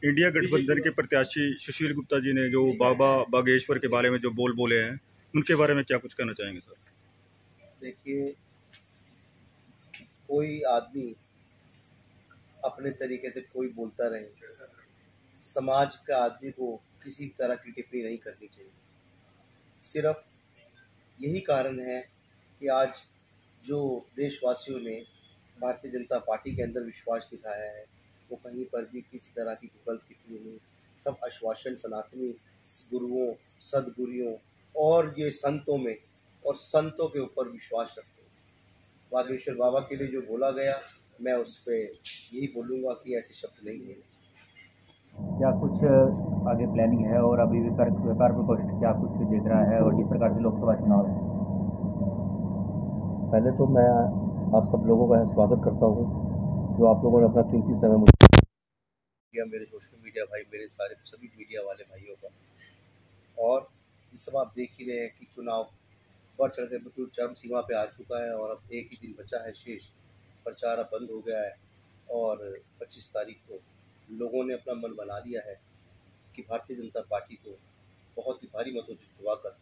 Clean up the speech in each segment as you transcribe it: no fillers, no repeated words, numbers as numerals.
India गठबंधन के प्रत्याशी सुशील गुप्ता जी ने जो बाबा बागेश्वर के बारे में जो बोले हैं, उनके बारे में क्या कुछ कहना चाहेंगे सर? देखिए, कोई आदमी अपने तरीके से कोई बोलता रहे, समाज का आदमी को किसी तरह की टिप्पणी नहीं करनी चाहिए। सिर्फ यही कारण है कि आज जो देशवासियों ने भारतीय जनता पार्टी के अंदर विश्वास दिखाया है, वो कहीं पर भी किसी तरह की गलत टिप्पणी नहीं, सब आश्वासन सनातनी गुरुओं, सदगुरुओं और ये संतों में और संतों के ऊपर विश्वास रखते हैं। बागेश्वर बाबा के लिए जो बोला गया, मैं उस पर यही बोलूँगा कि ऐसे शब्द नहीं है। क्या कुछ आगे प्लानिंग है और अभी व्यापार प्रकोष्ठ क्या कुछ देख रहा है, और जिस प्रकार से लोकसभा चुनाव है? पहले तो मैं आप सब लोगों का स्वागत करता हूँ जो आप लोगों ने अपना कीमती समय मुझे दिया, मेरे सोशल मीडिया भाई, मेरे सारे सभी मीडिया वाले भाइयों का। और इस सब आप देख ही रहे हैं कि चुनाव बढ़ चढ़ के बिल्कुल चरम सीमा पे आ चुका है और अब एक ही दिन बचा है शेष। प्रचार अब बंद हो गया है और 25 तारीख को लोगों ने अपना मन बना लिया है कि भारतीय जनता पार्टी को बहुत ही भारी मतों से जितवाकर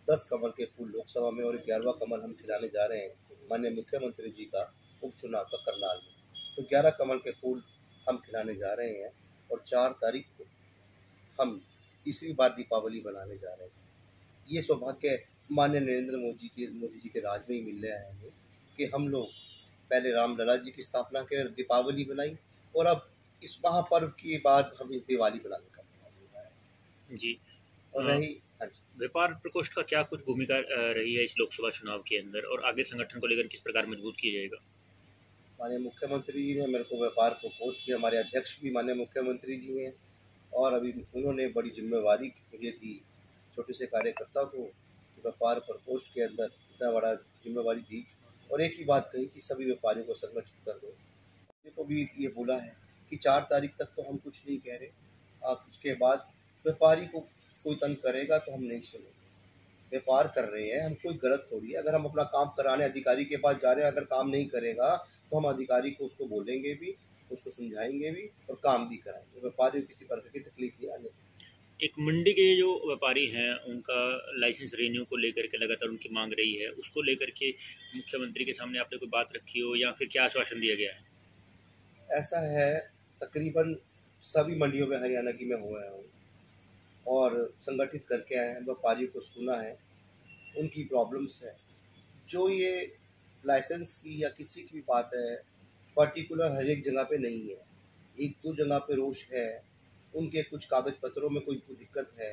10 कमल के फूल लोकसभा में और 11वां कमल हम खिलाने जा रहे हैं माननीय मुख्यमंत्री जी का उपचुनाव का करनाल में। तो 11 कमल के फूल हम खिलाने जा रहे हैं और 4 तारीख को हम तीसरी बार दीपावली मनाने जा रहे हैं। ये सौभाग्य माननीय नरेंद्र मोदी जी के राज में ही मिल रहा है हमें कि हम लोग पहले रामलला जी की स्थापना के दीपावली बनाई और अब इस महापर्व के बाद हम दिवाली बनाने का जी। और रही व्यापार प्रकोष्ठ का क्या कुछ भूमिका रही है इस लोकसभा चुनाव के अंदर, और आगे संगठन को लेकर किस प्रकार मजबूत किया जाएगा? माननीय मुख्यमंत्री जी ने मेरे को व्यापार प्रकोष्ठ के हमारे अध्यक्ष भी माननीय मुख्यमंत्री जी हैं और अभी उन्होंने बड़ी जिम्मेवारी मुझे दी, छोटे से कार्यकर्ता को व्यापार प्रकोष्ठ के अंदर इतना बड़ा जिम्मेवारी दी और एक ही बात कही कि सभी व्यापारियों को संगठित कर दो। मुझे को भी ये बोला है कि 4 तारीख तक तो हम कुछ नहीं कह रहे, आप उसके बाद व्यापारी को कोई तंग करेगा तो हम नहीं सुनेंगे। व्यापार कर रहे हैं हम, कोई गलत थोड़ी है। अगर हम अपना काम कराने अधिकारी के पास जा रहे हैं, अगर काम नहीं करेगा तो हम अधिकारी को उसको बोलेंगे भी, उसको समझाएंगे भी और काम भी कराएंगे। व्यापारी को किसी प्रकार की तकलीफ नहीं आने। एक मंडी के जो व्यापारी हैं उनका लाइसेंस रिन्यू को लेकर के लगातार उनकी मांग रही है, उसको लेकर के मुख्यमंत्री के सामने आपने कोई बात रखी हो या फिर क्या आश्वासन दिया गया है? ऐसा है, तकरीबन सभी मंडियों में हरियाणा की मैं हुआ हूँ और संगठित करके आए हैं, व्यापारियों को सुना है, उनकी प्रॉब्लम्स है। जो ये लाइसेंस की या किसी की भी बात है, पर्टिकुलर हर एक जगह पे नहीं है, 1-2 जगह पे रोष है, उनके कुछ कागज पत्रों में कोई दिक्कत है,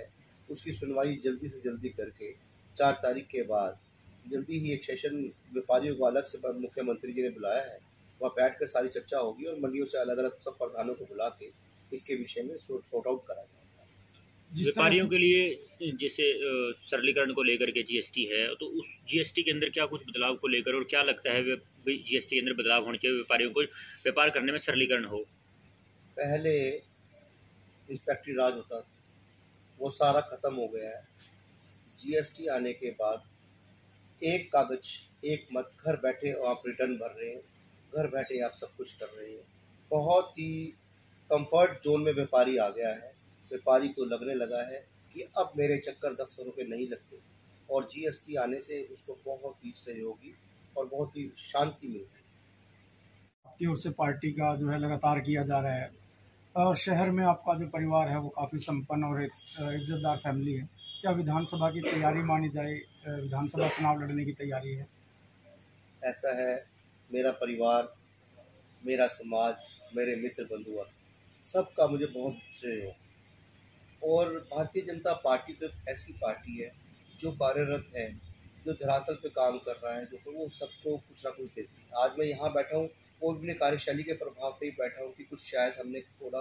उसकी सुनवाई जल्दी से जल्दी करके 4 तारीख के बाद जल्दी ही एक सेशन व्यापारियों को अलग से मुख्यमंत्री जी ने बुलाया है, वहाँ बैठ कर सारी चर्चा होगी और मंडियों से अलग अलग सब प्रधानों को बुला के इसके विषय में सॉर्ट आउट करा जाएगा। व्यापारियों के लिए जैसे सरलीकरण को लेकर के जीएसटी है, तो उस जीएसटी के अंदर क्या कुछ बदलाव को लेकर, और क्या लगता है जीएसटी के अंदर बदलाव होने के व्यापारियों को व्यापार करने में सरलीकरण हो? पहले इंस्पेक्टरी राज होता था, वो सारा ख़त्म हो गया है। जीएसटी आने के बाद एक कागज एक मत, घर बैठे आप रिटर्न भर रहे हैं, घर बैठे आप सब कुछ कर रहे हैं। बहुत ही कंफर्ट जोन में व्यापारी आ गया है। व्यापारी को लगने लगा है कि अब मेरे चक्कर दफ्तरों के नहीं लगते और जीएसटी आने से उसको बहुत ही सहयोगी और बहुत ही शांति मिलती है। आपकी ओर से पार्टी का जो है लगातार किया जा रहा है और शहर में आपका जो परिवार है वो काफ़ी संपन्न और एक इज्जतदार फैमिली है। क्या विधानसभा की तैयारी मानी जाए, विधानसभा चुनाव लड़ने की तैयारी है? ऐसा है, मेरा परिवार, मेरा समाज, मेरे मित्र बंधु सबका मुझे बहुत सहयोग, और भारतीय जनता पार्टी तो एक ऐसी पार्टी है जो कार्यरत है, जो धरातल पे काम कर रहा है, जो वो सबको कुछ ना कुछ देती है। आज मैं यहाँ बैठा हूँ और अपने कार्यशैली के प्रभाव पे ही बैठा हूँ कि कुछ शायद हमने थोड़ा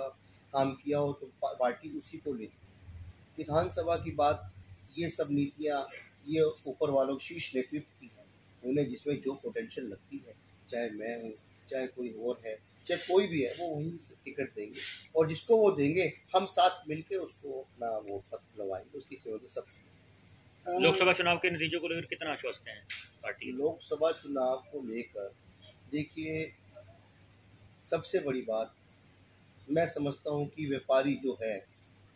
काम किया हो तो पार्टी उसी को लेती है। विधानसभा की बात, ये सब नीतियाँ ये ऊपर वालों शीर्ष नेतृत्व की है, उन्हें जिसमें जो पोटेंशियल लगती है, चाहे मैं हूँ चाहे कोई और है, चाहे कोई भी है, वो वहीं से टिकट देंगे और जिसको वो देंगे हम साथ मिलके उसको अपना वो पत्र लगवाएंगे, उसकी सेवा में सब। लोकसभा चुनाव के नतीजों को लेकर कितना आश्वस्त हैं पार्टी? लोकसभा चुनाव को लेकर देखिए, सबसे बड़ी बात मैं समझता हूँ कि व्यापारी जो है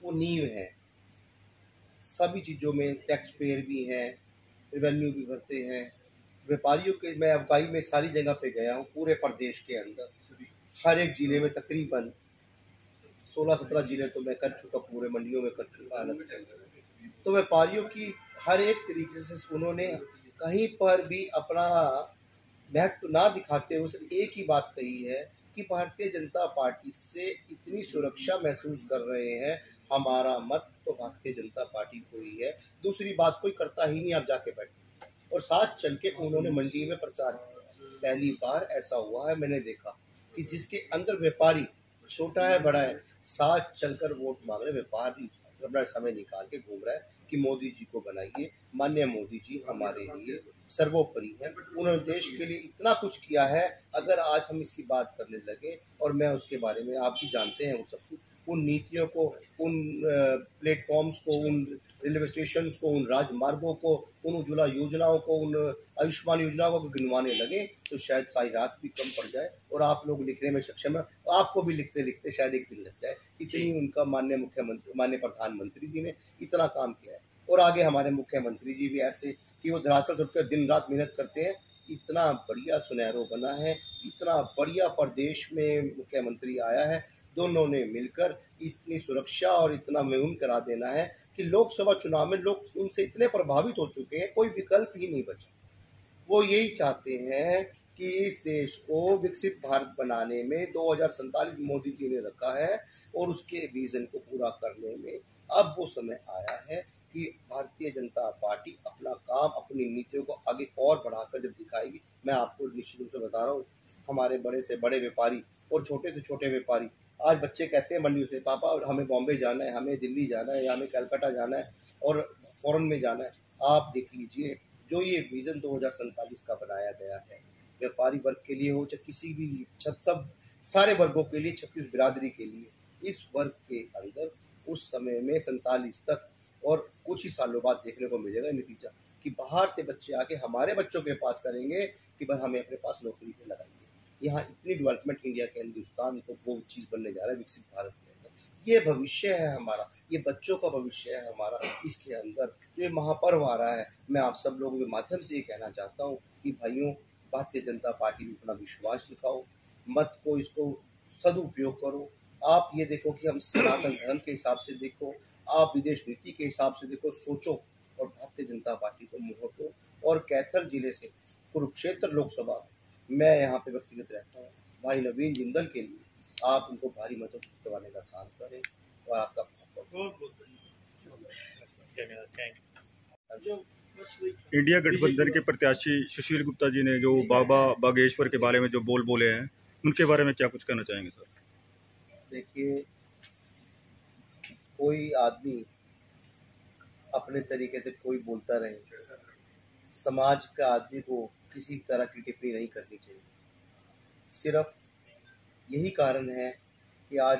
वो नींव है। सभी चीज़ों में टैक्स पेयर भी हैं, रेवेन्यू भी भरते हैं। व्यापारियों के मैं अफगाई में सारी जगह पे गया हूँ, पूरे प्रदेश के अंदर हर एक ज़िले में तकरीबन 16-17 ज़िले तो मैं कर चुका, पूरे मंडियों में कर चुका अलग से। तो व्यापारियों की हर एक तरीके से उन्होंने कहीं पर भी अपना महत्व ना दिखाते हुए सिर्फ एक ही बात कही है कि भारतीय जनता पार्टी से इतनी सुरक्षा महसूस कर रहे हैं, हमारा मत तो भारतीय जनता पार्टी को ही है, दूसरी बात कोई करता ही नहीं। आप जाके बैठे और साथ चल के उन्होंने मंडी में प्रचार किया। पहली बार ऐसा हुआ है मैंने देखा कि जिसके अंदर व्यापारी छोटा है बड़ा है, साथ चलकर वोट मांग रहे व्यापारी अपना समय निकाल के घूम रहा है कि मोदी जी को बनाइए, माननीय मोदी जी हमारे लिए सर्वोपरि है, उन्होंने देश के लिए इतना कुछ किया है। अगर आज हम इसकी बात करने लगे और मैं उसके बारे में, आप भी जानते हैं वो सब कुछ, उन नीतियों को, उन प्लेटफॉर्म्स को, उन रेलवे स्टेशन को, उन राजमार्गों को, उन उज्ज्वला योजनाओं को, उन आयुष्मान योजनाओं को गिनवाने लगे तो शायद सारी रात भी कम पड़ जाए और आप लोग लिखने में सक्षम है, आपको भी लिखते लिखते शायद एक दिन लग जाए। इतनी उनका माननीय मुख्यमंत्री, माननीय प्रधानमंत्री जी ने इतना काम किया है। और आगे हमारे मुख्यमंत्री जी भी ऐसे कि वो धरातल छुटकर दिन रात मेहनत करते हैं। इतना बढ़िया सुनहरो बना है, इतना बढ़िया प्रदेश में मुख्यमंत्री आया है, दोनों ने मिलकर इतनी सुरक्षा और इतना मुहिम करा देना है कि लोकसभा चुनाव में लोग उनसे इतने प्रभावित हो चुके हैं, कोई विकल्प ही नहीं बचा। वो यही चाहते हैं कि इस देश को विकसित भारत बनाने में 2047 मोदी जी ने रखा है और उसके विजन को पूरा करने में अब वो समय आया है कि भारतीय जनता पार्टी अपना काम, अपनी नीतियों को आगे और बढ़ाकर जब दिखाएगी। मैं आपको निश्चित रूप से बता रहा हूँ, हमारे बड़े से बड़े व्यापारी और छोटे से छोटे व्यापारी, आज बच्चे कहते हैं मंडियों से, पापा हमें बॉम्बे जाना है, हमें दिल्ली जाना है, या हमें कलकत्ता जाना है और फॉरेन में जाना है। आप देख लीजिए जो ये विज़न 2047 का बनाया गया है, व्यापारी वर्ग के लिए हो चाहे किसी भी सब सारे वर्गों के लिए, 36 बिरादरी के लिए, इस वर्ग के अंदर उस समय में 47 तक और कुछ ही सालों बाद देखने को मिलेगा नतीजा कि बाहर से बच्चे आके हमारे बच्चों के पास करेंगे कि बस हमें अपने पास नौकरी पे लगाइए। यहाँ इतनी डेवलपमेंट इंडिया के हिंदुस्तान को वो चीज़ बनने जा रहा है विकसित भारत के अंदर। ये भविष्य है हमारा, ये बच्चों का भविष्य है हमारा। इसके अंदर जो ये महापर्व आ रहा है, मैं आप सब लोगों के माध्यम से ये कहना चाहता हूँ कि भाइयों, भारतीय जनता पार्टी में अपना विश्वास दिखाओ, मत को इसको सदुपयोग करो। आप ये देखो कि हम सनातन धर्म के हिसाब से देखो, आप विदेश नीति के हिसाब से देखो, सोचो और भारतीय जनता पार्टी को मोहर दो। और कैथल जिले से कुरुक्षेत्र लोकसभा मैं यहाँ पे व्यक्तिगत रहता हूँ, भाई नवीन जिंदल के लिए आप उनको भारी मतों करवाने का काम करें और आपका बहुत बहुत धन्यवाद। इंडिया गठबंधन के प्रत्याशी सुशील गुप्ता जी ने जो बाबा बागेश्वर के बारे में जो बोले हैं, उनके बारे में क्या कुछ कहना चाहेंगे सर? देखिए, कोई आदमी अपने तरीके से कोई बोलता रहे, समाज का आदमी को किसी तरह की टिप्पणी नहीं करनी चाहिए। सिर्फ यही कारण है कि आज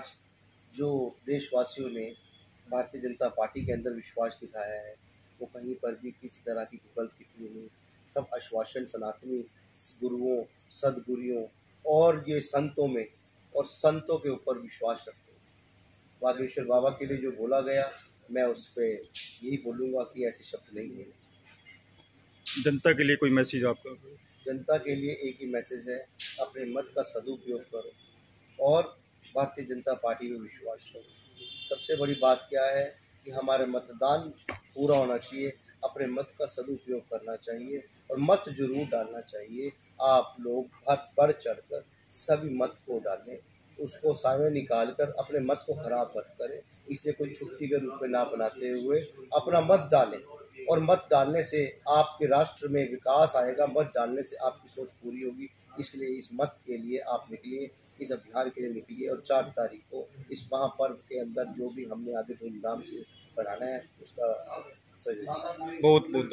जो देशवासियों ने भारतीय जनता पार्टी के अंदर विश्वास दिखाया है, वो कहीं पर भी किसी तरह की गलत टिप्पणी नहीं, सब आश्वासन सनातनी गुरुओं, सदगुरुओं और ये संतों में और संतों के ऊपर विश्वास रखते हैं। बागेश्वर बाबा के लिए जो बोला गया, मैं उस पर यही बोलूँगा कि ऐसे शब्द नहीं है। जनता के लिए कोई मैसेज आपका? जनता के लिए एक ही मैसेज है, अपने मत का सदुपयोग करो और भारतीय जनता पार्टी में विश्वास करो। सबसे बड़ी बात क्या है कि हमारे मतदान पूरा होना चाहिए, अपने मत का सदुपयोग करना चाहिए और मत जरूर डालना चाहिए। आप लोग बढ़ चढ़कर सभी मत को डालें, उसको सामने निकाल कर अपने मत को खराब मत करें, इसे कोई छुट्टी के रूप में ना बनाते हुए अपना मत डालें। और मत डालने से आपके राष्ट्र में विकास आएगा, मत डालने से आपकी सोच पूरी होगी। इसलिए इस मत के लिए आप निकलिए, इस अभियान के लिए निकलिए और 4 तारीख को इस महापर्व के अंदर जो भी हमने आगे धूमधाम से बढ़ाना है उसका सहयोग। बहुत बहुत